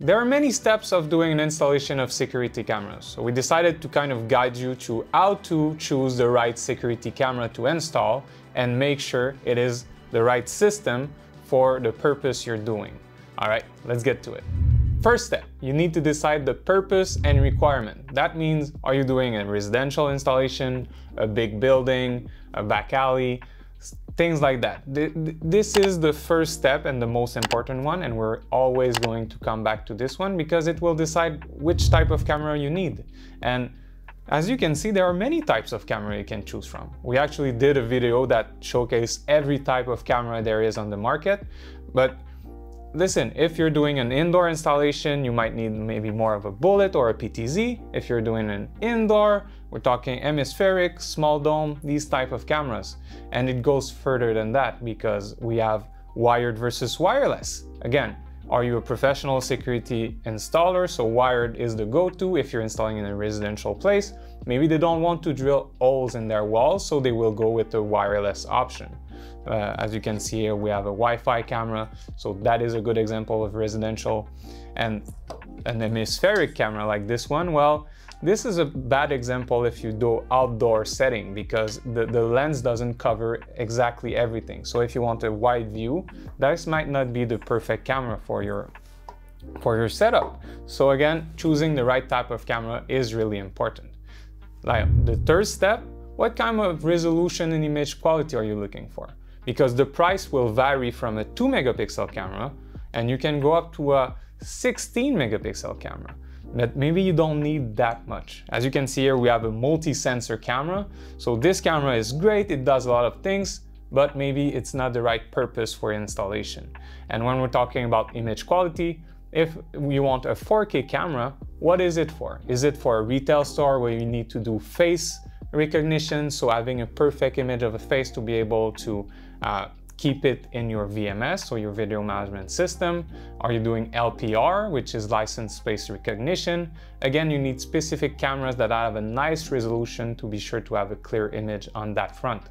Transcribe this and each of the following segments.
There are many steps of doing an installation of security cameras, so we decided to kind of guide you to how to choose the right security camera to install and make sure it is the right system for the purpose you're doing. All right, let's get to it. First step, you need to decide the purpose and requirement. That means, are you doing a residential installation, a big building, a back alley, things like that. This is the first step and the most important one, and we're always going to come back to this one because it will decide which type of camera you need. And as you can see, there are many types of camera you can choose from. We actually did a video that showcased every type of camera there is on the market, but listen, if you're doing an indoor installation, you might need maybe more of a bullet or a PTZ. If you're doing an indoor, we're talking hemispheric, small dome, these type of cameras. And it goes further than that because we have wired versus wireless. Again, are you a professional security installer? So wired is the go-to if you're installing in a residential place. Maybe they don't want to drill holes in their walls, so they will go with the wireless option. As you can see here, we have a Wi-Fi camera, so that is a good example of residential. And an hemispheric camera like this one, well, this is a bad example if you do outdoor setting because the lens doesn't cover exactly everything. So if you want a wide view, this might not be the perfect camera for your setup. So again, choosing the right type of camera is really important. Like the third step, what kind of resolution and image quality are you looking for? Because the price will vary from a 2 megapixel camera and you can go up to a 16 megapixel camera. But maybe you don't need that much. As you can see here, we have a multi-sensor camera. So this camera is great, it does a lot of things, but maybe it's not the right purpose for installation. And when we're talking about image quality, if you want a 4K camera, what is it for? Is it for a retail store where you need to do face recognition, so having a perfect image of a face to be able to keep it in your VMS, so your video management system? Are you doing LPR, which is license plate recognition? Again, you need specific cameras that have a nice resolution to be sure to have a clear image on that front.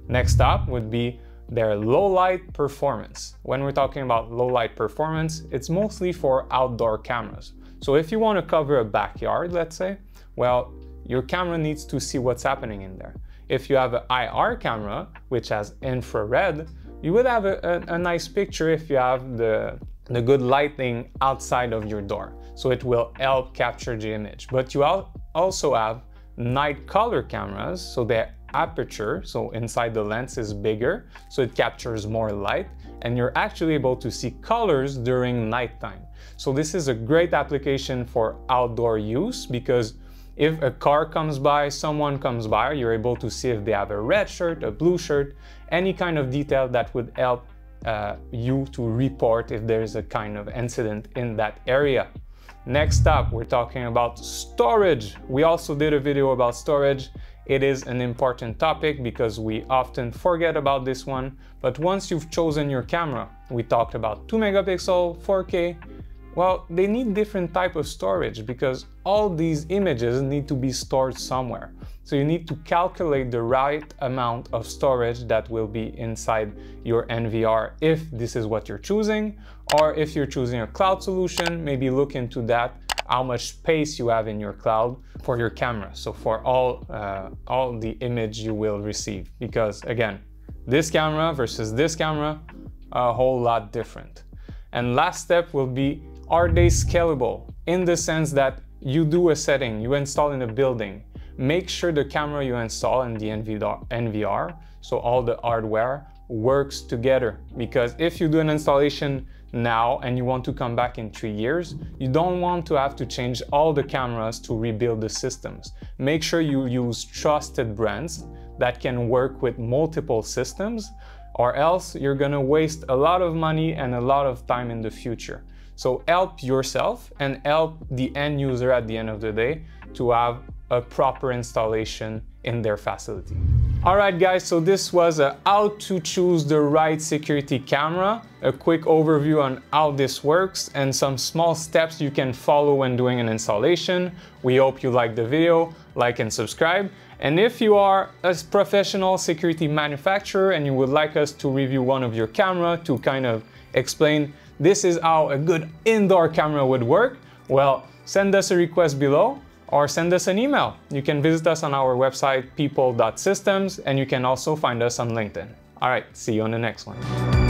Next up would be their low light performance. When we're talking about low light performance, it's mostly for outdoor cameras. So if you want to cover a backyard, let's say, well, your camera needs to see what's happening in there. If you have an IR camera, which has infrared, you would have a nice picture if you have the good lighting outside of your door. So it will help capture the image. But you also have night color cameras, so the aperture, so inside the lens is bigger, so it captures more light, and you're actually able to see colors during nighttime. So this is a great application for outdoor use because if a car comes by, someone comes by, you're able to see if they have a red shirt, a blue shirt, any kind of detail that would help you to report if there's a kind of incident in that area. Next up, we're talking about storage. We also did a video about storage. It is an important topic because we often forget about this one. But once you've chosen your camera, we talked about 2 megapixel, 4K, well, they need different type of storage because all these images need to be stored somewhere. So you need to calculate the right amount of storage that will be inside your NVR if this is what you're choosing, or if you're choosing a cloud solution, maybe look into that, how much space you have in your cloud for your camera. So for all the image you will receive, because again, this camera versus this camera, a whole lot different. And last step will be, are they scalable? In the sense that you do a setting, you install in a building, make sure the camera you install and the NVR, so all the hardware, works together. Because if you do an installation now and you want to come back in 3 years, you don't want to have to change all the cameras to rebuild the systems. Make sure you use trusted brands that can work with multiple systems, or else you're gonna waste a lot of money and a lot of time in the future. So help yourself and help the end user at the end of the day to have a proper installation in their facility. All right, guys, so this was how to choose the right security camera, a quick overview on how this works, and some small steps you can follow when doing an installation. We hope you liked the video, like and subscribe. And if you are a professional security manufacturer and you would like us to review one of your camera to kind of explain this is how a good indoor camera would work, well, send us a request below or send us an email. You can visit us on our website, pipl.systems, and you can also find us on LinkedIn. All right, see you on the next one.